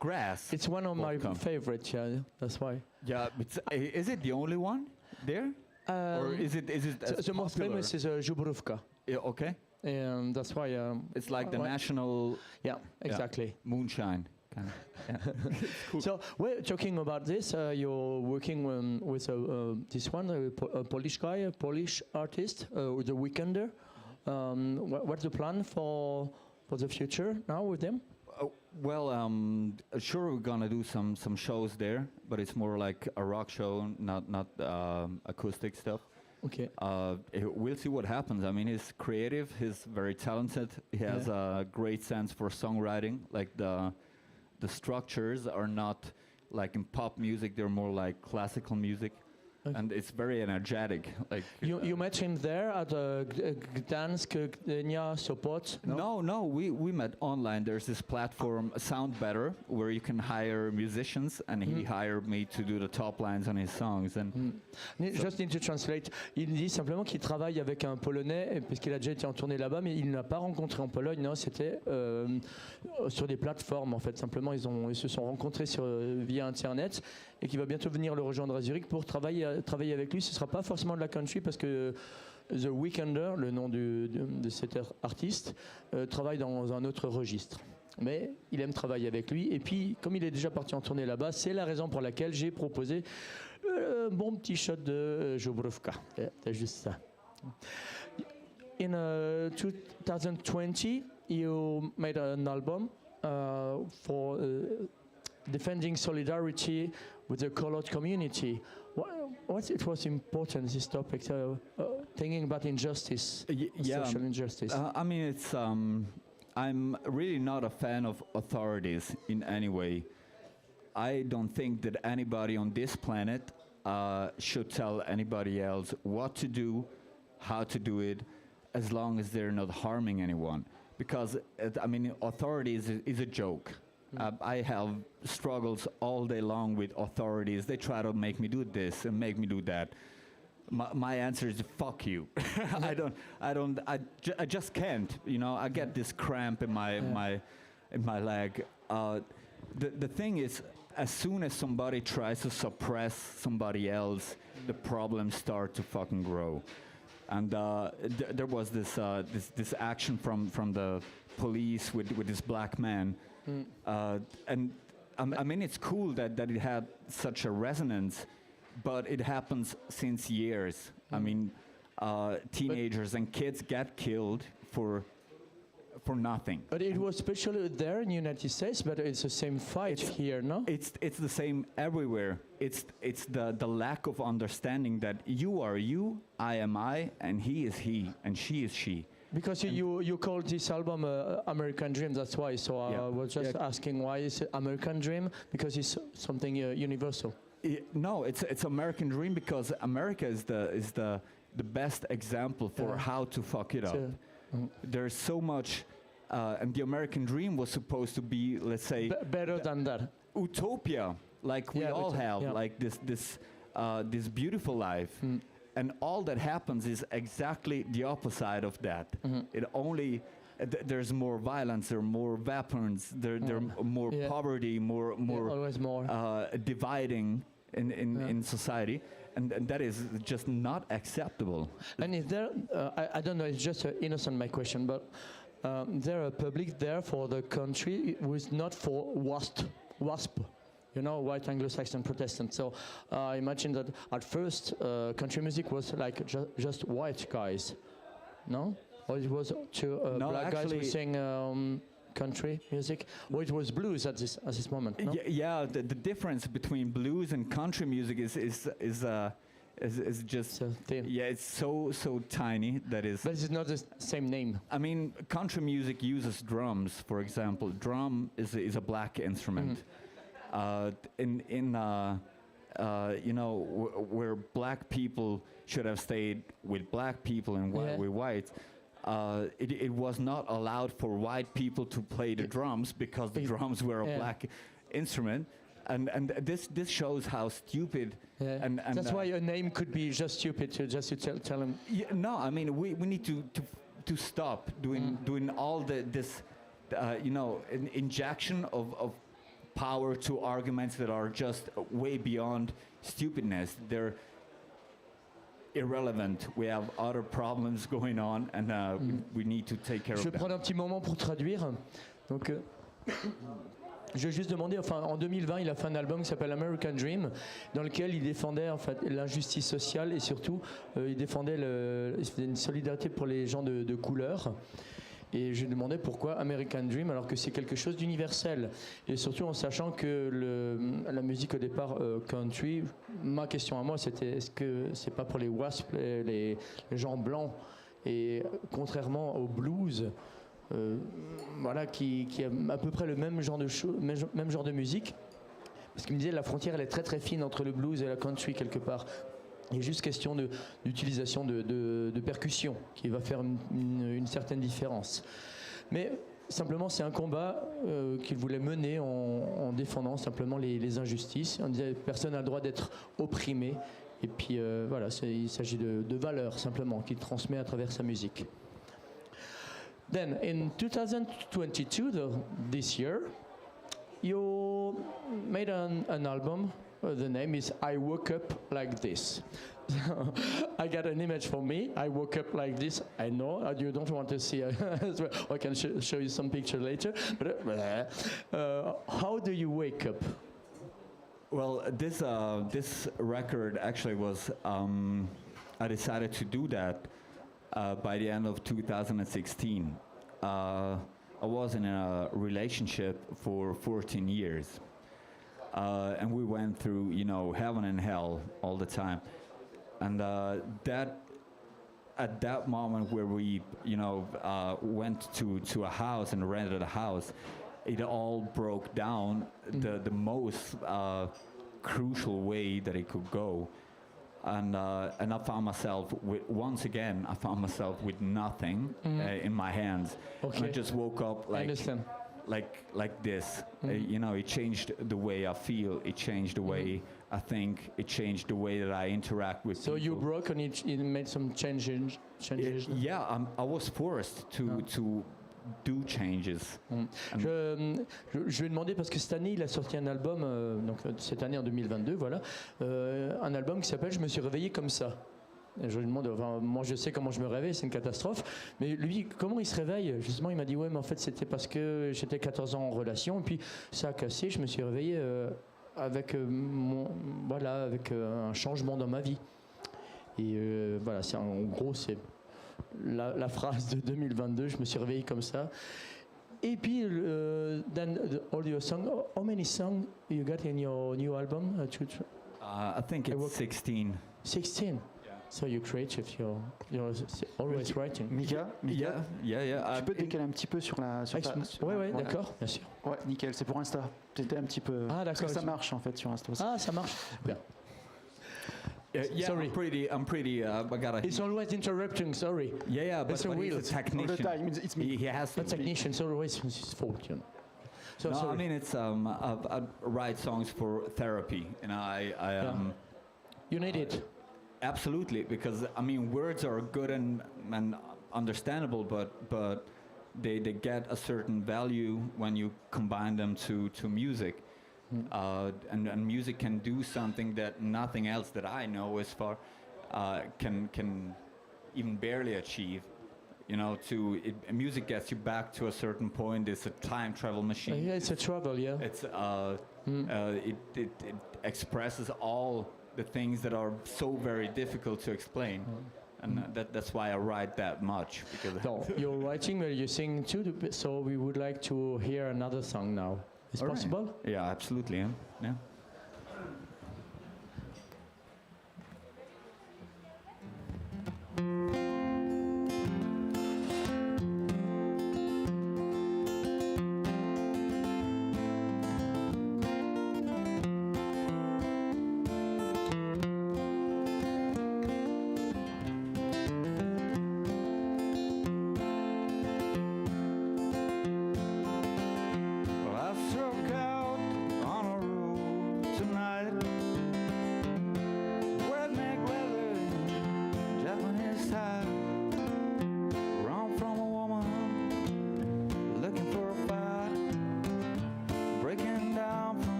grass. It's one of my favorites. Yeah, that's why. Yeah, is it the only one there? Or is it the most famous is Żubrówka. Yeah, okay. And that's why it's like the national. Yeah, exactly. Moonshine. Kind of. Yeah. Cool. So we're talking about this. You're working with this one, a Polish guy, a Polish artist, the Weekender. What's the plan for the future now with them? Sure, we're gonna do some shows there, but it's more like a rock show, not acoustic stuff. Okay. We'll see what happens. I mean, he's creative. He's very talented. He has a great sense for songwriting. Like the structures are not like in pop music; they're more like classical music. Okay. And it's very energetic. Like you met him there at Gdansk, Gdynia, Sopot? No, we met online. There's this platform, Sound Better, where you can hire musicians, and he hired me to do the top lines on his songs. And just need to translate. Il dit simplement qu'il travaille avec un Polonais, puisqu'il a déjà été en tournée là-bas, mais il ne l'a pas rencontré en Pologne. Non, c'était sur des plateformes en fait. Simplement, ils se sont rencontrés via Internet, et qui va bientôt venir le rejoindre à Zurich pour travailler avec lui. Ce ne sera pas forcément de la country parce que The Weekender, le nom de cet artiste, travaille dans un autre registre. Mais il aime travailler avec lui. Et puis, comme il est déjà parti en tournée là-bas, c'est la raison pour laquelle j'ai proposé un bon petit shot de Żubrówka. C'est juste ça. In 2020, you made an album for defending solidarity with the colored community. What it was important, this topic, thinking about injustice, social injustice? I mean, it's I'm really not a fan of authorities in any way. I don't think that anybody on this planet should tell anybody else what to do, how to do it, as long as they're not harming anyone. Because, I mean, authority is a joke. I have struggles all day long with authorities. They try to make me do this and make me do that. My answer is fuck you. I just can't. You know, I get this cramp in my leg. The thing is, as soon as somebody tries to suppress somebody else, the problems start to fucking grow. And there was this action from the police with this black man. And I mean, it's cool that it had such a resonance, but it happens since years. I mean, teenagers and kids get killed for nothing. But it was especially there in the United States, but it's the same fight here, no? It's the same everywhere. It's the lack of understanding that you are you, I am I, and he is he, and she is she. Because you called this album American Dream, that's why. So I was just asking, why is it American Dream? Because it's something universal. No, it's American Dream because America is the best example for how to fuck it up. There's so much, and the American Dream was supposed to be, let's say, better than that. Utopia, like we all have, like this beautiful life. And all that happens is exactly the opposite of that. It only there's more violence, there are more weapons, there more poverty, more always more dividing in society, and that is just not acceptable. And is there? I don't know. It's just innocent my question, but there a public there for the country who is not for WASP. You know, white Anglo-Saxon Protestant. So I imagine that at first country music was like just white guys, no? Or it was black guys who sang country music, or it was blues at this moment. No? Yeah, the difference between blues and country music is just it's so tiny that is. But it's not the same name. I mean, country music uses drums, for example. Drum is a black instrument. You know, where black people should have stayed with black people and with whites, it was not allowed for white people to play the drums because the drums were a black instrument, and this shows how stupid. And that's why a name could be just stupid to tell them. Yeah, no, I mean we need to stop doing all this, you know, an injection of power to arguments that are just way beyond stupidness. They're irrelevant. We have other problems going on, and we need to take care of them. Je vais prendre un petit moment pour traduire. Donc, je vais juste demander. Enfin, en 2020, il a fait un album qui s'appelle American Dream, dans lequel il défendait en fait l'injustice sociale et surtout, il défendait une solidarité pour les gens de couleur. Et je lui demandais pourquoi American Dream alors que c'est quelque chose d'universel. Et surtout en sachant que la musique au départ country, ma question à moi c'était est-ce que c'est pas pour les WASP, les gens blancs, et contrairement au blues, voilà, qui a à peu près le même genre de musique, parce qu'il me disait la frontière elle est très très fine entre le blues et la country quelque part. Il est juste question d'utilisation de percussions qui va faire une certaine différence. Mais simplement, c'est un combat qu'il voulait mener en défendant simplement les injustices. On disait personne n'a le droit d'être opprimé. Et puis voilà, il s'agit de valeurs simplement qu'il transmet à travers sa musique. Then, in 2022, this year, you made an album. The name is I Woke Up Like This. I got an image for me. I woke up like this. I know you don't want to see. I can show you some picture later. But how do you wake up? Well, this record actually was. I decided to do that by the end of 2016. I was in a relationship for 14 years. And we went through, you know, heaven and hell all the time. And that at that moment where we, you know, went to a house and rented a house, it all broke down the most crucial way that it could go. And I found myself once again with nothing in my hands. Okay. And I just woke up I understand. like this. You know, it changed the way I feel. It changed the way I think. It changed the way that I interact with So people. you broke and it made some changes. Yeah, I was forced to do changes. Je lui ai demandé parce que cette année il a sorti un album, donc cette année en 2022, voilà, un album qui s'appelle Je me suis réveillé comme ça. Et je lui demande, enfin, moi je sais comment je me réveille, c'est une catastrophe, mais lui comment il se réveille? Justement il m'a dit ouais mais en fait c'était parce que j'étais 14 ans en relation et puis ça a cassé, je me suis réveillé avec un changement dans ma vie. Et voilà, c'est en gros c'est la phrase de 2022, je me suis réveillé comme ça. Et puis, then all your songs, how many songs you got in your new album? I think it's 16. 16. Yeah. So you're creative, you're always writing. Mika, Yeah. tu peux te décaler un petit peu sur la... Ouais, d'accord, bien sûr. Ouais, nickel, c'est pour Insta. C'était un petit peu... Ah, parce que d'accord. ça marche en fait sur Insta aussi. Ah, ça marche. Bien. Yeah, Sorry. I'm pretty. I gotta. It's always interrupting, sorry. Yeah, but It's a he's wheel. a technician. All the time, it's me. He has to. The technician, it's always his fault, you know. So, No, sorry. I mean it's I write songs for therapy, and I You need it. absolutely, because I mean words are good and understandable, but they get a certain value when you combine them to music. And music can do something that nothing else that I know as far can even barely achieve. You know, music gets you back to a certain point. It's a time travel machine. Yeah, it's a trouble, yeah. It's it expresses all the things that are so very difficult to explain. And that's why I write that much. Because No, you're writing, but you sing too, so we would like to hear another song now. Is All right. possible? Yeah, absolutely. Yeah. Well, I struck out on a road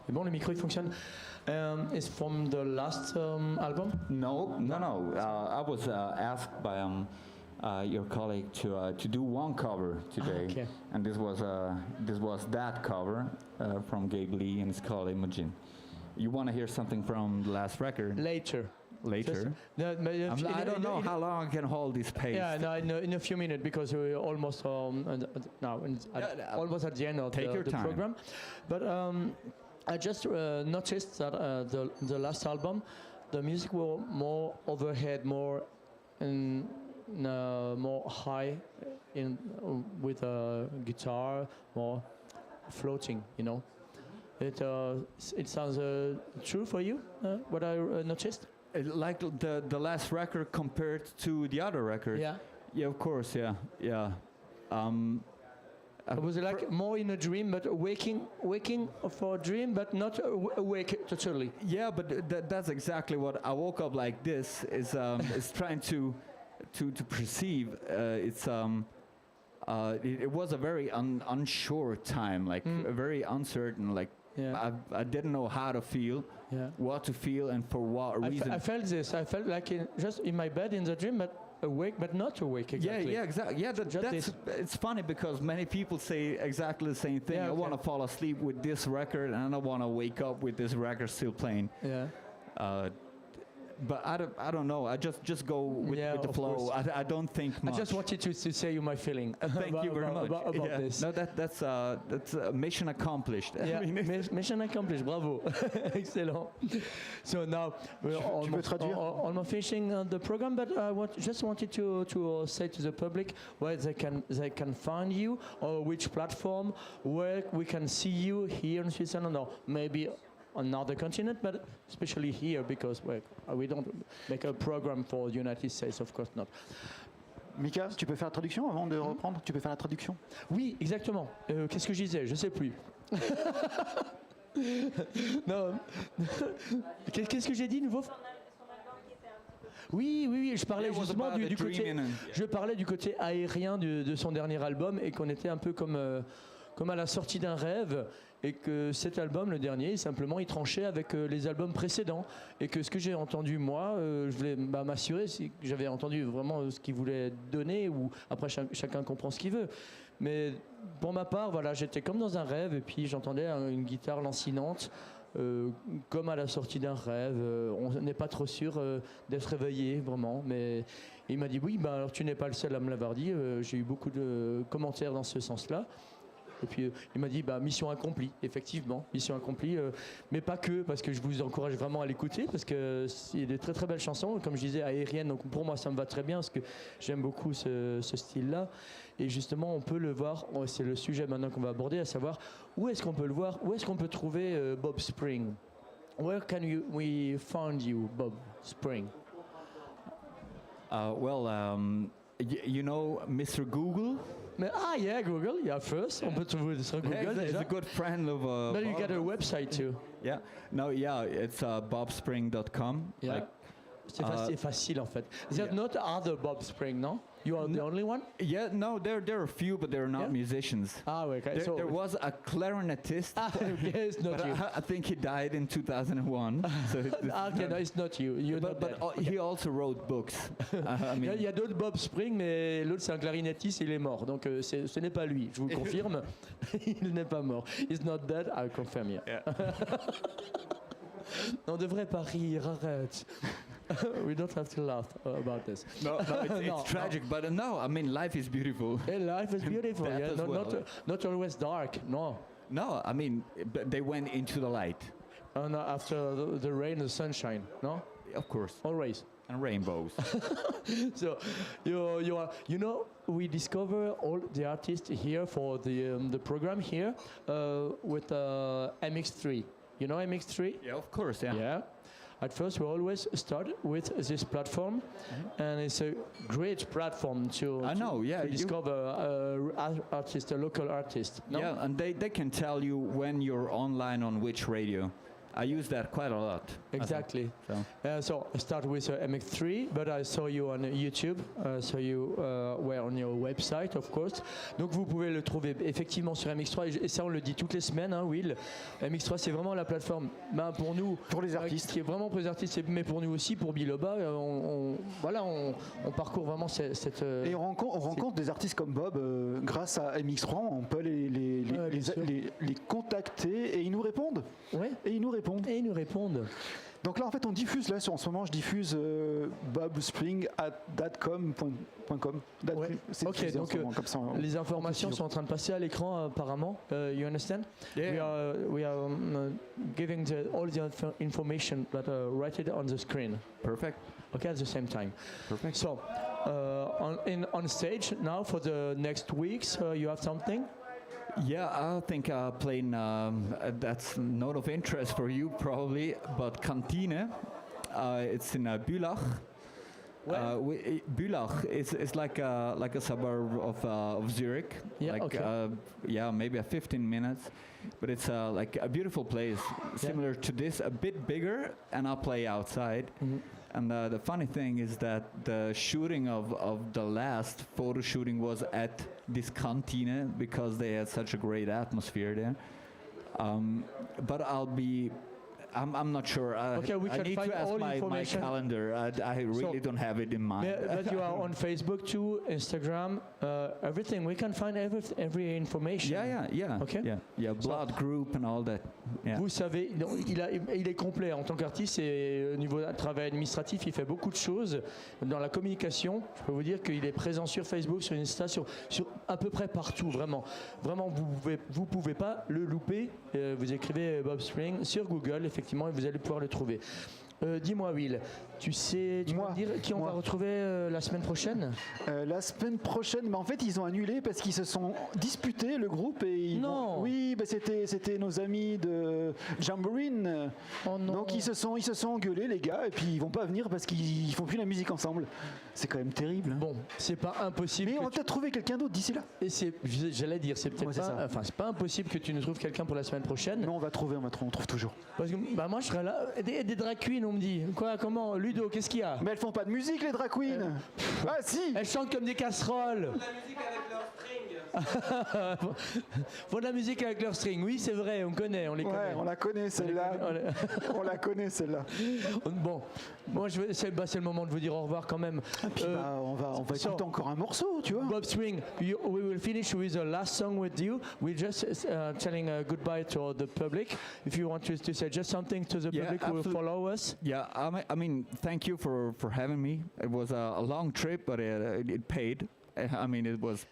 C'est bon, le micro il fonctionne. It's from the last album? No. I was asked by your colleague to do one cover today, okay. and this was that cover from Gabe Lee, and it's called Imagine. You want to hear something from the last record? Later. Later. I don't know how long I can hold this pace. Yeah, no, in a few minutes because we're almost almost at the end of the program. But I just noticed that the last album, the music was more overhead, more more high, with a guitar, more floating. You know, it sounds true for you. What I noticed. Like the last record compared to the other records. Yeah. Yeah, of course. Yeah. Was it like more in a dream, but waking for a dream, but not awake totally? Yeah, but that's exactly what I woke up like this. Is trying to perceive. It was a very unsure time, like very uncertain. Like I didn't know how to feel, what to feel, and for what reason. I felt this. I felt like just in my bed in the dream, but awake, but not awake. Exactly. Yeah, exactly. Yeah, it's funny because many people say exactly the same thing. Yeah, I want to fall asleep with this record, and I want to wake up with this record still playing. Yeah. But I don't know. I just go with the flow. I don't think much. I just wanted to say you my feeling. Thank you very much. About this. No, that's mission accomplished. Yeah, mission accomplished. Bravo. Excellent. So now we're almost finishing the program, but I just wanted to say to the public where they can find you, or which platform where we can see you here in Switzerland, or maybe on another continent, but especially here because we don't make a program for the United States, of course not. Mika, tu peux faire la traduction avant de reprendre? Tu peux faire la traduction? Oui, exactement. Qu'est-ce que je disais? Je sais plus. Non. Qu'est-ce que j'ai dit nouveau? Oui, je parlais justement du côté. Je parlais du côté aérien de son dernier album et qu'on était un peu comme à la sortie d'un rêve, et que cet album, le dernier, simplement, il tranchait avec les albums précédents, et que ce que j'ai entendu moi, je voulais m'assurer que j'avais entendu vraiment ce qu'il voulait donner, ou après chacun comprend ce qu'il veut. Mais pour ma part, voilà, j'étais comme dans un rêve, et puis j'entendais une guitare lancinante, comme à la sortie d'un rêve. On n'est pas trop sûr d'être réveillé, vraiment, mais il m'a dit oui, alors tu n'es pas le seul à me l'avoir dit. J'ai eu beaucoup de commentaires dans ce sens-là. Et puis il m'a dit mission accomplie, effectivement, mission accomplie, mais pas que, parce que je vous encourage vraiment à l'écouter, parce que c'est des très très belles chansons, comme je disais, aériennes, donc pour moi ça me va très bien, parce que j'aime beaucoup ce style-là. Et justement on peut le voir, c'est le sujet maintenant qu'on va aborder, à savoir où est-ce qu'on peut le voir, où est-ce qu'on peut trouver Bob Spring. Where can we find you, Bob Spring? You know Mr. Google? Yeah, Google. Yeah, first. On peut trouver sur Google. He's a good friend of. But you Bob. got a website too. Yeah. No. Yeah. It's bobspring.com. Yeah. Like, c'est facile en fait. There's not other Bob Spring, no? You are the only one? Yeah, no, there are a few, but they're not musicians. Okay. There was a clarinetist. It's not but you. I think he died in 2001. So No, it's not you. But he also wrote books. Il y a d'autres Bob Spring, mais l'autre c'est un clarinettiste, il est mort. Donc ce n'est pas lui, je vous le confirme. Il n'est pas mort. He's not dead, I confirm you. Yeah. On ne devrait pas rire, arrête. We don't have to laugh about this. No, it's tragic, but no, I mean, life is beautiful. Yeah, life is beautiful. Yeah, not always dark. No. No, I mean, they went into the light. And after the rain, the sunshine. No. Of course. Always. And rainbows. So you know, we discover all the artists here for the program here with MX3. You know MX3? Yeah, of course. Yeah. Yeah. At first, we always start with this platform, and it's a great platform to discover artists, a local artist. No? Yeah, and they can tell you when you're online on which radio. I use that quite a lot. Exactly. So I start with MX3, but I saw you on YouTube, so you were on your website, of course. Donc vous pouvez le trouver effectivement sur MX3, et ça on le dit toutes les semaines, hein, Will. MX3 c'est vraiment la plateforme pour nous, pour les artistes, qui est vraiment pour les artistes, mais pour nous aussi, pour Biloba. On parcourt vraiment cette. Et on rencontre des artistes comme Bob grâce à MX3. On peut les contacter et ils nous répondent. Ouais. Et ils nous répondent. Donc là, en fait, on diffuse, là, en ce moment, je diffuse bobspring@datcom.com. Ouais. Ok, donc comme ça, les informations sont en train de passer à l'écran, apparemment. You understand? Yeah. We are giving all the information, but write it on the screen. Perfect. Okay, at the same time. Perfect. So, on stage now for the next weeks, you have something? Yeah, I think playing, that's not of interest for you probably, but Kantine, it's in Bülach. Bülach is like a suburb of Zurich. Yeah, like, okay. Maybe 15 minutes, but it's like a beautiful place, similar to this, a bit bigger, and I'll play outside. Mm-hmm. And the funny thing is that the shooting of the last photo shooting was at this Kantine because they had such a great atmosphere there. But I'm not sure. Okay, we I can need find to ask all my information. calendar. I really don't have it in mind. But you are on Facebook too, Instagram, everything. We can find every information. Yeah. Okay. Yeah. Blood group and all that. Yeah. Vous savez, il est complet en tant qu'artiste et au niveau du travail administratif, il fait beaucoup de choses. Dans la communication, je peux vous dire qu'il est présent sur Facebook, sur Insta, sur à peu près partout, vraiment. Vraiment, vous pouvez pas le louper. Vous écrivez Bob Spring sur Google, effectivement, et vous allez pouvoir le trouver. Dis-moi, Will, tu peux me dire qui on va retrouver la semaine prochaine? La semaine prochaine, mais en fait, ils ont annulé parce qu'ils se sont disputés, le groupe. Oui, c'était nos amis de Jamboree. Oh non. Donc ils se sont engueulés, les gars, et puis ils vont pas venir parce qu'ils font plus la musique ensemble. C'est quand même terrible. Hein. Bon, c'est pas impossible. Mais on va peut-être trouver quelqu'un d'autre d'ici là. Et j'allais dire, c'est peut-être c'est pas impossible que tu nous trouves quelqu'un pour la semaine prochaine. Non, on trouve toujours. Parce que moi, je serai là. Des drag queens, on me dit. Quoi, comment, Ludo, qu'est-ce qu'il y a? Mais elles font pas de musique, les drag queens. Ah si. Elles chantent comme des casseroles. La musique avec leur string. Font de la musique avec leur string. Oui, c'est vrai, on les connaît. Ouais, on la connaît celle-là. On la connaît celle-là. Bon, moi c'est le moment de vous dire au revoir quand même. Et puis on va écouter encore un morceau, tu vois. Bob Spring, we will finish with a last song with you. We're just telling goodbye to the public. If you want to say just something to the public who will follow us. Yeah, I mean, thank you for having me. It was a long trip, but it paid. I mean, it was.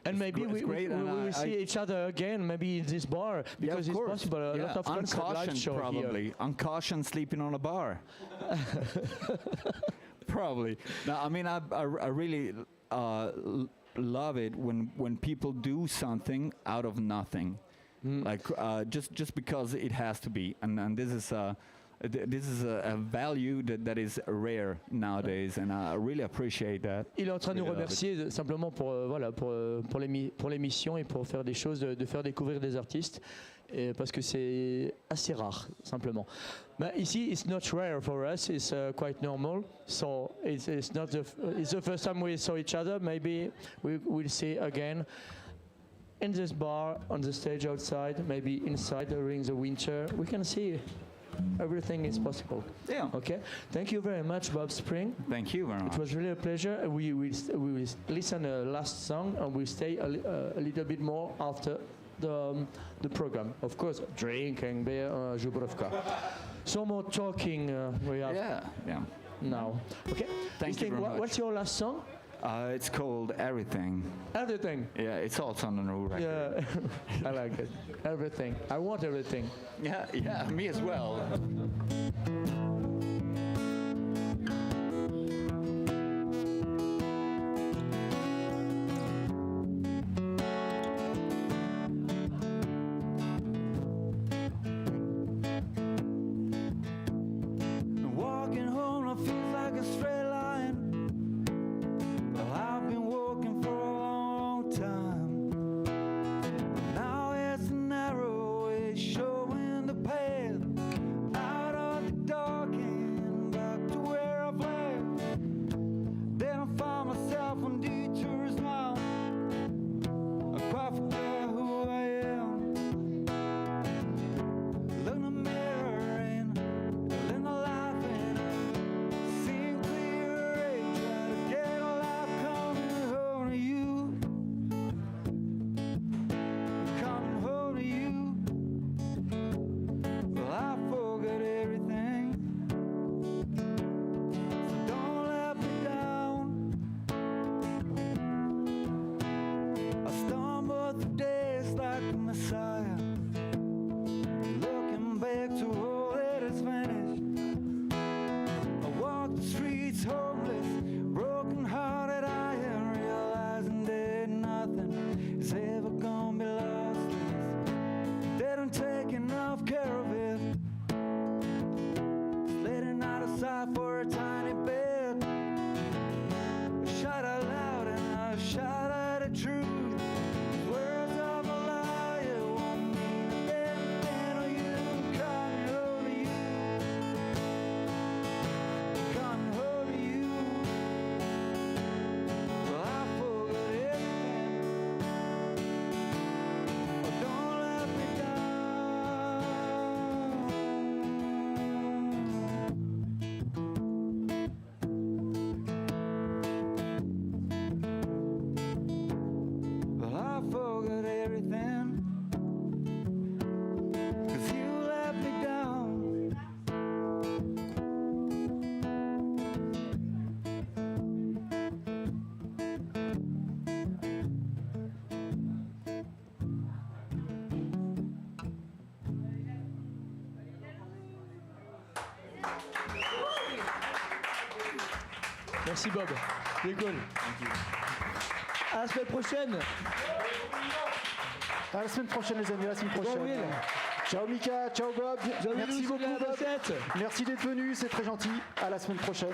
And maybe we will see each other again, maybe in this bar, because it's possible. A lot of concert live show probably. here. Uncautioned sleeping on a bar. Probably. No, I mean, I really love it when people do something out of nothing, like just because it has to be, and this is a value that is rare nowadays, and I really appreciate that. Il est en train de nous remercier simplement pour l'émission et pour faire des choses, de faire découvrir des artistes, parce que c'est assez rare simplement. Mais ici, it's not rare for us. It's quite normal. So it's the first time we saw each other. Maybe we will see again. In this bar, on the stage outside, maybe inside during the winter, we can see. Everything is possible. Yeah. Okay. Thank you very much, Bob Spring. Thank you very much. It was really a pleasure. We will listen to the last song and we'll stay a little bit more after the program. Of course, drinking beer, Zubrovka. Some more talking we have. Yeah. Now. Okay. Thank you very much. What's your last song? It's called Everything. Everything. Yeah, it's also on the new record. Yeah, I like it. Everything. I want everything. Yeah, me as well. Walking home, I feel like a straight line. Well, I've been walking for a long time. Now it's a narrow way showing the path. Merci Bob. C'est cool. À la semaine prochaine. À la semaine prochaine, les amis, à la semaine prochaine. Will. Ciao Mika, ciao Bob. Merci beaucoup Bob. Bossette. Merci d'être venu, c'est très gentil. À la semaine prochaine.